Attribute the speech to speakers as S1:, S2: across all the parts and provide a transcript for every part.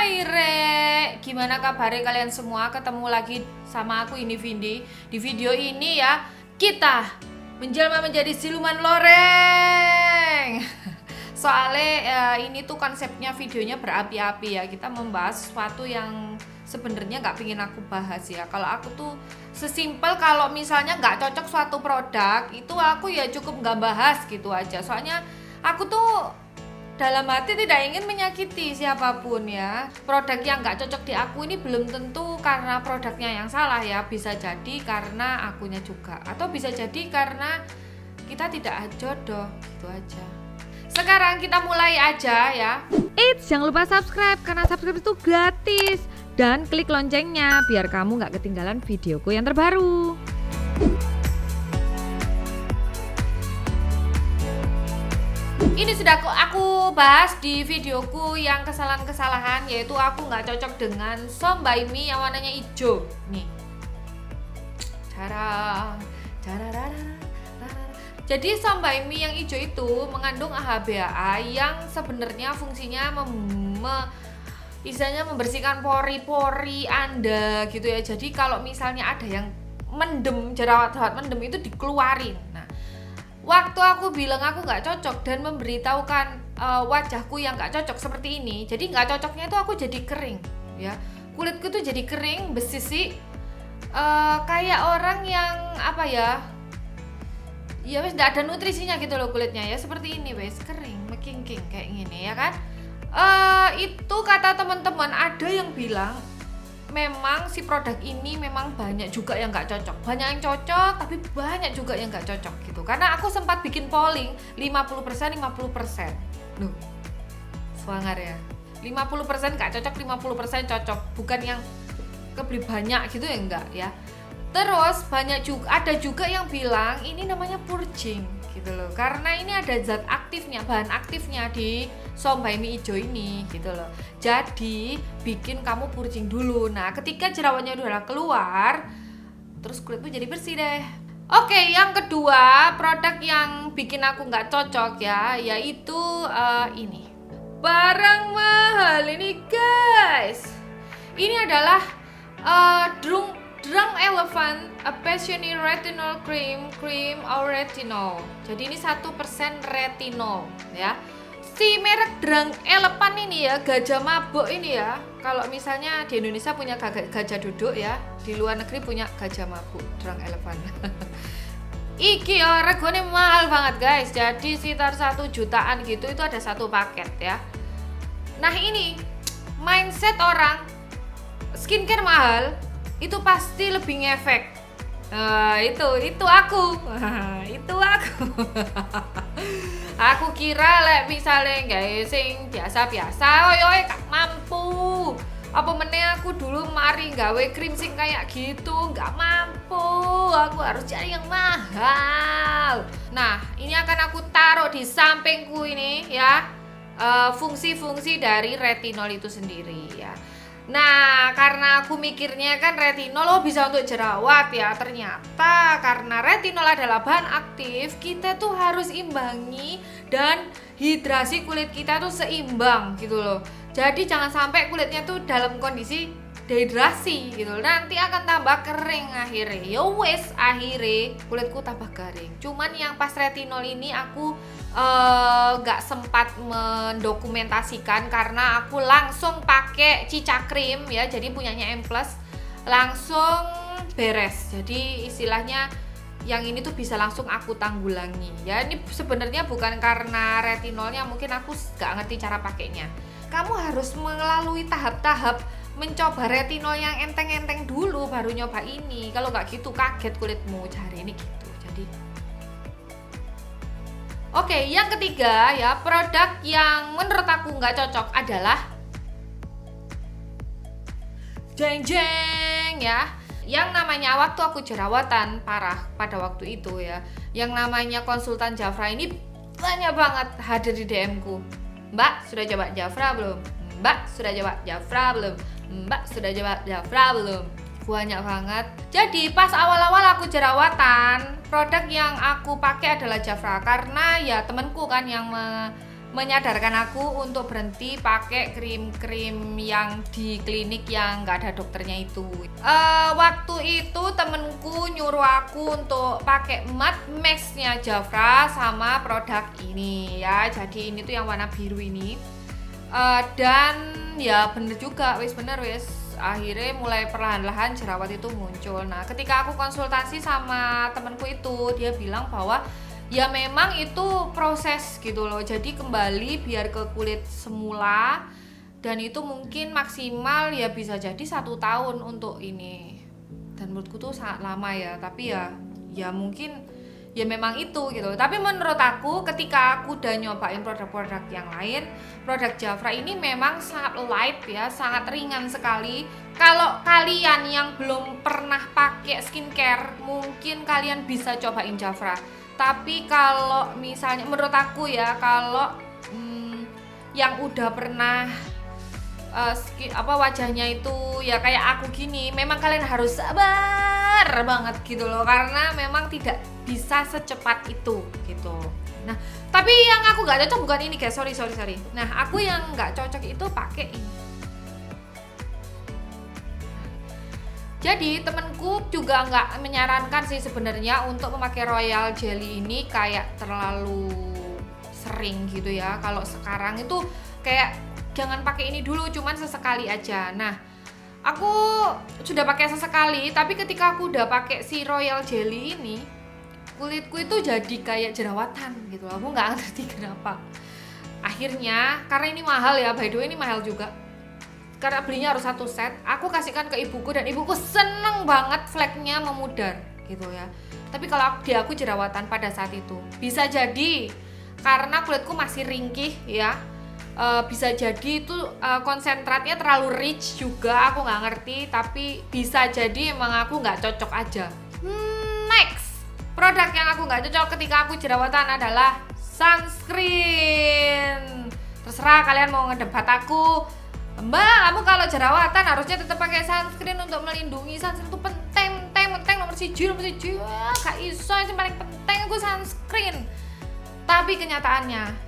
S1: Hai Rek, gimana kabarnya kalian semua? Ketemu lagi sama aku ini Vindi. Di video ini ya, kita menjelma menjadi siluman loreng. Soalnya ini tuh konsepnya videonya berapi-api ya. Kita membahas sesuatu yang sebenarnya nggak pingin aku bahas ya. Kalau aku tuh sesimpel kalau misalnya nggak cocok suatu produk, itu aku ya cukup nggak bahas gitu aja. Soalnya aku tuh dalam hati tidak ingin menyakiti siapapun ya. Produk yang nggak cocok di aku ini belum tentu karena produknya yang salah ya. Bisa jadi karena akunya juga, atau bisa jadi karena kita tidak jodoh, gitu aja. Sekarang kita mulai aja ya.
S2: Eits, jangan lupa subscribe karena subscribe itu gratis. Dan klik loncengnya biar kamu nggak ketinggalan videoku yang terbaru.
S1: Ini sudah aku bahas di videoku yang kesalahan-kesalahan, yaitu aku nggak cocok dengan Sombai Mi yang warnanya hijau. Nih, jadi Sombai Mi yang hijau itu mengandung AHA-BHA yang sebenarnya fungsinya misalnya membersihkan pori-pori Anda gitu ya. Jadi kalau misalnya ada yang mendem, jerawat-jerawat mendem itu dikeluarin. Nah, waktu aku bilang aku nggak cocok dan memberitahukan wajahku yang nggak cocok seperti ini, jadi nggak cocoknya itu aku jadi kering ya, kulitku tuh jadi kering, bersisik, kayak orang yang apa ya wes nggak ada nutrisinya gitu loh kulitnya ya, seperti ini wes kering, mekingking kayak gini ya kan. Itu kata teman-teman, ada yang bilang memang si produk ini memang banyak juga yang nggak cocok, banyak yang cocok tapi banyak juga yang nggak cocok gitu. Karena aku sempat bikin polling 50% loh, swanger ya, 50% nggak cocok, 50% cocok, bukan yang kebeli banyak gitu ya, enggak ya. Terus ada juga yang bilang ini namanya purging gitu loh, karena ini ada zat aktifnya, bahan aktifnya di Sombai Mi hijau ini gitu loh. Jadi bikin kamu purging dulu. Nah, ketika jerawatnya udah keluar, terus kulitmu jadi bersih deh. Oke, yang kedua produk yang bikin aku nggak cocok ya, yaitu ini barang mahal ini guys. Ini adalah Drunk Elephant Passionate Retinol Cream or Retinol. Jadi ini 1% retinol ya. Si merek Drunk Elephant ini ya, gajah mabuk ini ya. Kalau misalnya di Indonesia punya gajah duduk ya, di luar negeri punya gajah mabuk, Drunk Elephant. Iki ya regane mahal banget guys. Jadi sekitar 1 jutaan gitu, itu ada satu paket ya. Nah, ini mindset orang skincare mahal itu pasti lebih ngefek. Itu aku. Itu aku. Aku kira misalnya guys sing biasa-biasa, oi gak mampu. Apa meneh aku dulu mari gawe krim sing kayak gitu, gak mampu. Aku harus cari yang mahal. Nah, ini akan aku taruh di sampingku ini ya. Fungsi-fungsi dari retinol itu sendiri ya. Nah, karena aku mikirnya kan retinol bisa untuk jerawat ya. Ternyata karena retinol adalah bahan aktif, kita tuh harus imbangi dan hidrasi kulit kita tuh seimbang gitu loh. Jadi jangan sampai kulitnya tuh dalam kondisi dehidrasi gitu. Nanti akan tambah kering akhirnya. Ya wes, akhirnya kulitku tambah garing. Cuman yang pas retinol ini aku gak sempat mendokumentasikan karena aku langsung pakai Cica Cream ya, jadi punyanya M+, langsung beres. Jadi istilahnya yang ini tuh bisa langsung aku tanggulangi ya. Ini sebenarnya bukan karena retinolnya, mungkin aku gak ngerti cara pakainya. Kamu harus melalui tahap-tahap mencoba retinol yang enteng-enteng dulu baru nyoba ini. Kalau gak gitu kaget kulitmu, cari ini gitu. Jadi oke, yang ketiga ya, produk yang menurut aku nggak cocok adalah jeng ya. Yang namanya waktu aku jerawatan parah pada waktu itu ya, yang namanya konsultan Jafra ini banyak banget hadir di DM-ku. Mbak, sudah coba Jafra belum? Mbak, sudah coba Jafra belum? Mbak, sudah coba Jafra belum? Banyak banget. Jadi pas awal-awal aku jerawatan, produk yang aku pakai adalah Jafra karena ya temanku kan yang menyadarkan aku untuk berhenti pakai krim-krim yang di klinik yang nggak ada dokternya itu. Waktu itu temenku nyuruh aku untuk pakai matte mask-nya Jafra sama produk ini ya. Jadi ini tuh yang warna biru ini. Dan ya bener juga, bener akhirnya mulai perlahan-lahan jerawat itu muncul. Nah ketika aku konsultasi sama temenku itu, dia bilang bahwa ya memang itu proses gitu loh, jadi kembali biar ke kulit semula, dan itu mungkin maksimal ya bisa jadi 1 tahun untuk ini. Dan menurutku tuh sangat lama ya, tapi ya mungkin ya memang itu gitu. Tapi menurut aku ketika aku udah nyobain produk-produk yang lain, produk Jafra ini memang sangat light ya, sangat ringan sekali. Kalau kalian yang belum pernah pakai skincare, mungkin kalian bisa cobain Jafra. Tapi kalau misalnya menurut aku ya, kalau yang udah pernah wajahnya itu ya kayak aku gini, memang kalian harus sabar banget gitu loh, karena memang tidak bisa secepat itu gitu. Nah tapi yang aku nggak cocok bukan ini guys, sorry. Nah aku yang nggak cocok itu pakai ini. Jadi temenku juga nggak menyarankan sih sebenarnya untuk memakai royal jelly ini kayak terlalu sering gitu ya. Kalau sekarang itu kayak jangan pakai ini dulu, cuman sesekali aja. Nah aku sudah pakai sesekali, tapi ketika aku udah pakai si royal jelly ini, kulitku itu jadi kayak jerawatan gitu. Aku nggak ngerti kenapa. Akhirnya karena ini mahal ya, by the way ini mahal juga, karena belinya harus 1 set, aku kasihkan ke ibuku dan ibuku seneng banget fleknya memudar gitu ya. Tapi kalau aku jerawatan pada saat itu, bisa jadi karena kulitku masih ringkih ya, bisa jadi itu konsentratnya terlalu rich juga, aku nggak ngerti. Tapi bisa jadi emang aku nggak cocok aja. Next, produk yang aku nggak cocok ketika aku jerawatan adalah sunscreen. Terserah kalian mau ngedebat aku, Mbak, kamu kalau jerawatan harusnya tetap pakai sunscreen untuk melindungi. Sunscreen itu penting nomor siji. Gak iso, yang paling penting aku sunscreen. Tapi kenyataannya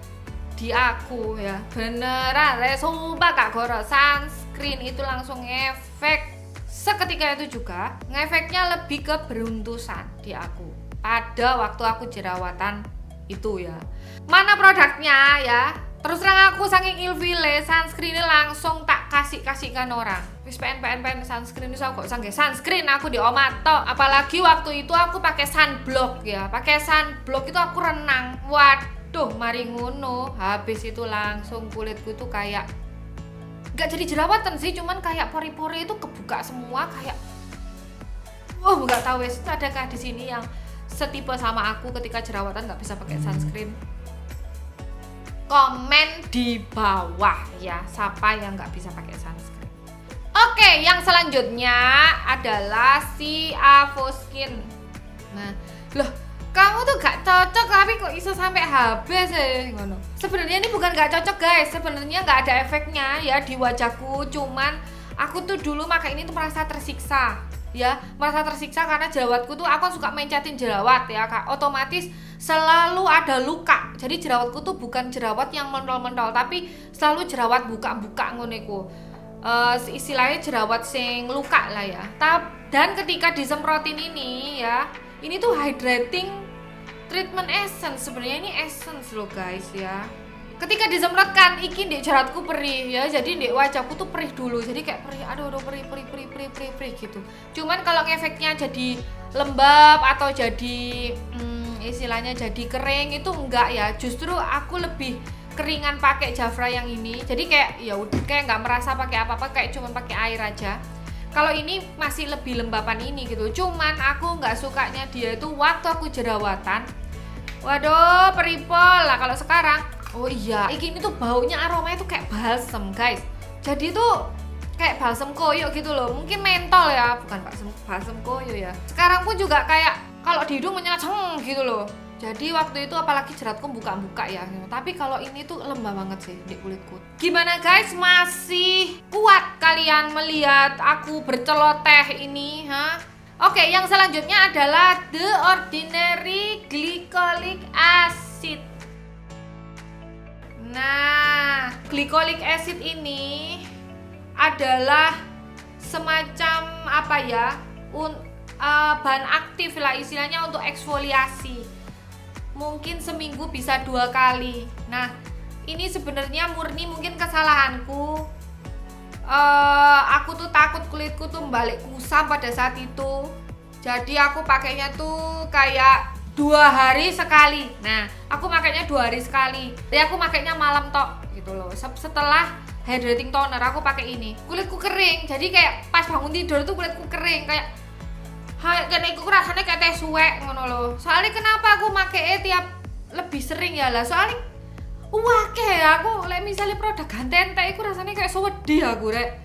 S1: di aku ya beneran, sumpah Kak Goro, sunscreen itu langsung efek seketika itu juga. Ngefeknya lebih ke beruntusan di aku pada waktu aku jerawatan itu ya. Mana produknya ya? Terus terang aku saking ilfile, sunscreen langsung tak kasihkan orang. Wis pengen sunscreen itu aku kok sange sunscreen aku di omah tok. Apalagi waktu itu aku pakai sunblock ya. Pakai sunblock itu aku renang. Waduh, mari ngono. Habis itu langsung kulitku tuh kayak enggak jadi jerawatan sih, cuman kayak pori-pori itu kebuka semua kayak enggak tahu wis adakah di sini yang setipe sama aku ketika jerawatan nggak bisa pakai sunscreen. Komen di bawah ya, siapa yang nggak bisa pakai sunscreen. Oke, yang selanjutnya adalah si Avoskin. Nah, loh, kamu tuh gak cocok tapi kok bisa sampai habis ya ngono. Sebenarnya ini bukan gak cocok guys, sebenarnya nggak ada efeknya ya di wajahku. Cuman aku tuh dulu pakai ini tuh merasa tersiksa. Ya, merasa tersiksa karena jerawatku tuh aku suka mencatin jerawat ya Kak. Otomatis selalu ada luka. Jadi jerawatku tuh bukan jerawat yang mentol-mentol, tapi selalu jerawat buka-buka ngono iku. Istilahnya jerawat sing luka lah ya. Dan ketika disemprotin ini ya, ini tuh hydrating treatment essence. Sebenarnya ini essence loh guys ya. Ketika disemprotkan, iki ndek jerawatku perih ya, jadi ndek wajahku tuh perih dulu, jadi kayak perih, aduh perih gitu. Cuman kalau ngefeknya jadi lembab atau jadi istilahnya jadi kering itu enggak ya, justru aku lebih keringan pakai Jafra yang ini, jadi kayak ya udah kayak nggak merasa pakai apa-apa, kayak cuma pakai air aja. Kalau ini masih lebih lembapan ini gitu, cuman aku nggak sukanya dia itu waktu aku jerawatan, waduh peripol lah. Kalau sekarang oh iya, ini tuh baunya, aromanya tuh kayak balsem guys. Jadi tuh kayak balsem koyo gitu loh. Mungkin mentol ya, bukan balsem koyo ya. Sekarang pun juga kayak kalau di hidung menyengat gitu loh. Jadi waktu itu apalagi jerawatku buka-buka ya. Tapi kalau ini tuh lembah banget sih di kulitku. Gimana guys? Masih kuat kalian melihat aku berceloteh ini, ha? Oke, yang selanjutnya adalah The Ordinary Glycolic Acid. Nah, glycolic acid ini adalah semacam apa ya? Bahan aktif lah istilahnya untuk eksfoliasi. Mungkin seminggu bisa 2 kali. Nah, ini sebenarnya murni mungkin kesalahanku. Aku tuh takut kulitku tuh balik kusam pada saat itu. Jadi aku pakainya tuh kayak 2 hari sekali. Nah, aku pakainya 2 hari sekali. Jadi aku pakainya malam tok gitu loh. Setelah hydrating toner aku pakai ini. Kulitku kering. Jadi kayak pas bangun tidur tuh kulitku kering kayak kene iku rasane kayak teh suwek ngono lho. Soalnya kenapa aku make tiap lebih sering ya lah. Soalnya aku lek misalnya produk Gantente iku rasanya kayak sewedi aku rek.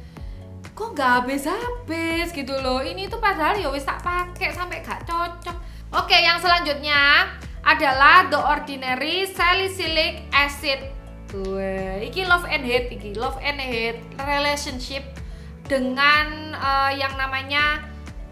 S1: Kok gak habis-habis gitu loh. Ini tuh padahal ya wis tak pakai sampai gak cocok. Oke, yang selanjutnya adalah The Ordinary Salicylic Acid. Iki love and hate relationship dengan yang namanya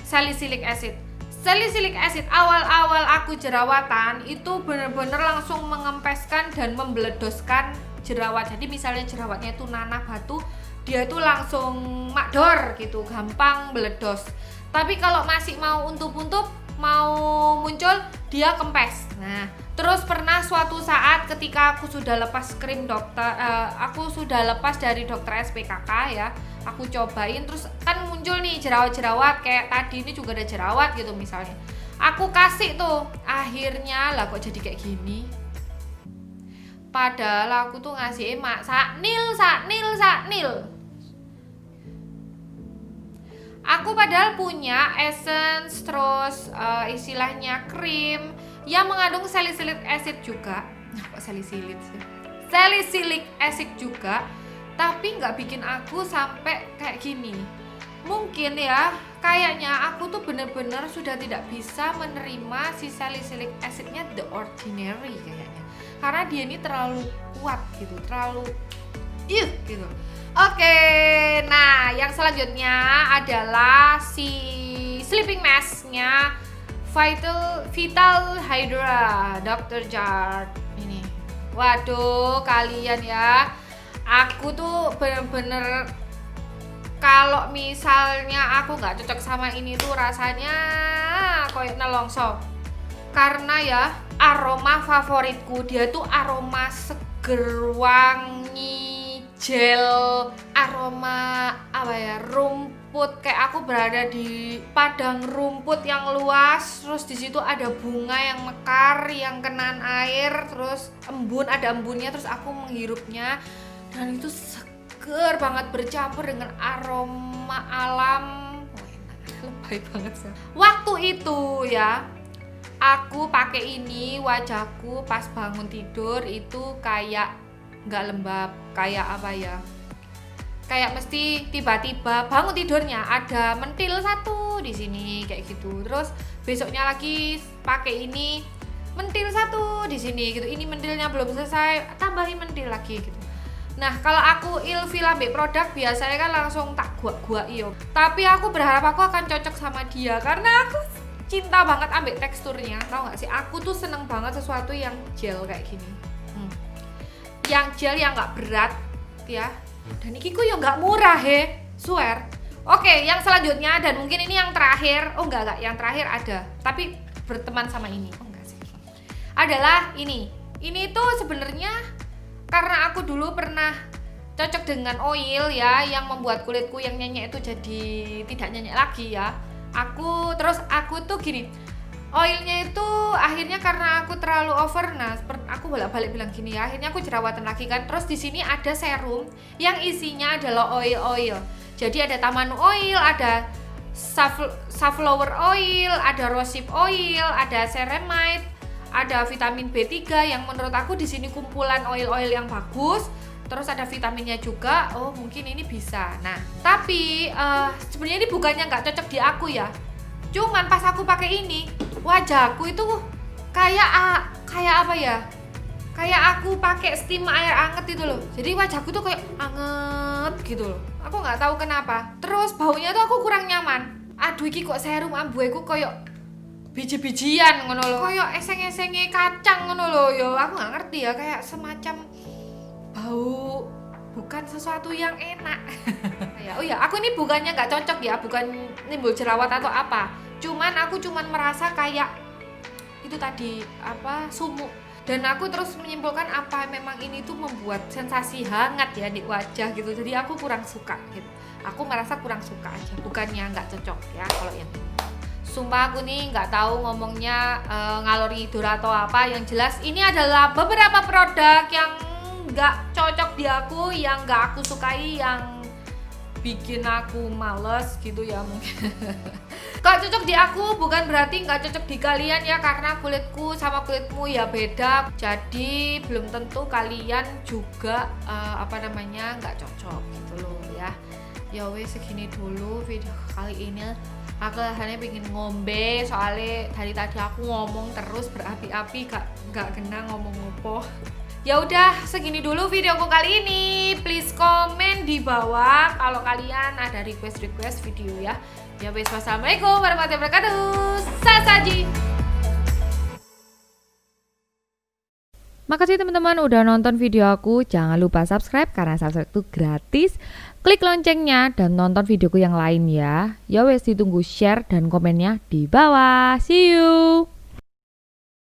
S1: salicylic acid. Salicylic acid awal-awal aku jerawatan itu bener-bener langsung mengempeskan dan membeledoskan jerawat. Jadi misalnya jerawatnya itu nanah batu, dia itu langsung makdor gitu, gampang beledos. Tapi kalau masih mau untup-untup, mau muncul, dia kempes. Nah, terus pernah suatu saat ketika aku sudah lepas krim dokter, aku sudah lepas dari dokter SPKK ya, aku cobain terus kan muncul nih jerawat-jerawat kayak tadi ini juga ada jerawat gitu misalnya. Aku kasih tuh, akhirnya lah kok jadi kayak gini. Padahal aku tuh ngasih saknil. Aku padahal punya essence terus istilahnya krim yang mengandung salicylic acid juga. Kok salicylic sih? Salicylic acid juga, tapi nggak bikin aku sampai kayak gini. Mungkin ya, kayaknya aku tuh bener-bener sudah tidak bisa menerima si salicylic acidnya The Ordinary kayaknya. Karena dia ini terlalu kuat gitu, terlalu gitu. Oke, nah yang selanjutnya adalah si sleeping mask-nya Vital Hydra Dr. Jart ini. Waduh, kalian ya, aku tuh bener-bener kalau misalnya aku nggak cocok sama ini tuh rasanya kayak nelongso. Karena ya aroma favoritku, dia tuh aroma seger, wangi, gel, aroma apa ya, rumput, kayak aku berada di padang rumput yang luas, terus di situ ada bunga yang mekar, yang kenaan air, terus ada embunnya, terus aku menghirupnya dan itu seger banget bercampur dengan aroma alam. Lebay banget sih. Waktu itu ya, aku pakai ini, wajahku pas bangun tidur itu kayak nggak lembab, kayak apa ya, kayak mesti tiba-tiba bangun tidurnya ada mentil satu di sini kayak gitu, terus besoknya lagi pakai ini mentil satu di sini gitu, ini mentilnya belum selesai tambahin mentil lagi gitu. Nah kalau aku ilfil ambek produk biasanya kan langsung tak gua iyo, tapi aku berharap aku akan cocok sama dia karena aku cinta banget ambek teksturnya, tau gak sih, aku tuh seneng banget sesuatu yang gel kayak gini. Yang gel yang nggak berat ya, dan ini ku yang nggak murah swear. Oke, yang selanjutnya dan mungkin ini yang terakhir, enggak yang terakhir ada, tapi berteman sama ini, enggak sih, adalah ini tuh sebenarnya karena aku dulu pernah cocok dengan oil ya, yang membuat kulitku yang nyenyek itu jadi tidak nyenyek lagi ya. Aku tuh gini, oilnya itu akhirnya karena aku terlalu over, nah aku bolak-balik bilang gini ya, akhirnya aku jerawatan lagi kan. Terus di sini ada serum yang isinya adalah oil. Jadi ada tamanu oil, ada safflower oil, ada rosehip oil, ada ceramide, ada vitamin B3 yang menurut aku di sini kumpulan oil-oil yang bagus. Terus ada vitaminnya juga, oh mungkin ini bisa. Nah tapi sebenarnya ini bukannya nggak cocok di aku ya, cuman pas aku pakai ini wajahku itu kayak apa ya, kayak aku pakai steam air anget itu loh. Jadi wajahku tuh kayak anget gitu loh, aku nggak tahu kenapa. Terus baunya tuh aku kurang nyaman. Aduh iki kok serum ambueku kayak biji-bijian ngono loh, kayak eseng-esenge kacang ngono loh yo, aku nggak ngerti ya, kayak semacam bau bukan sesuatu yang enak. Oh ya, aku ini bukannya nggak cocok ya, bukan nimbul jerawat atau apa. Aku cuman merasa kayak itu tadi sumuk. Dan aku terus menyimpulkan apa memang ini tuh membuat sensasi hangat ya di wajah gitu. Jadi aku kurang suka gitu. Aku merasa kurang suka aja, bukannya nggak cocok ya kalau yang ini. Sumpah aku nih nggak tahu ngomongnya ngalor ngidul atau apa. Yang jelas ini adalah beberapa produk yang nggak cocok di aku, yang nggak aku sukai, yang bikin aku males gitu ya mungkin. Gak cocok di aku bukan berarti nggak cocok di kalian ya, karena kulitku sama kulitmu ya beda. Jadi belum tentu kalian juga nggak cocok gitu loh ya. Ya wes segini dulu video kali ini. Aku hanya pengen ngombe soalnya dari tadi aku ngomong terus berapi-api gak kena ngomong apa. Ya udah segini dulu videoku kali ini. Please komen di bawah kalau kalian ada request video ya. Ya wes, wassalamualaikum warahmatullahi wabarakatuh. Sasaji.
S2: Makasih teman-teman udah nonton video aku. Jangan lupa subscribe karena subscribe itu gratis. Klik loncengnya dan nonton videoku yang lain ya. Ya wes, ditunggu share dan komennya di bawah. See you.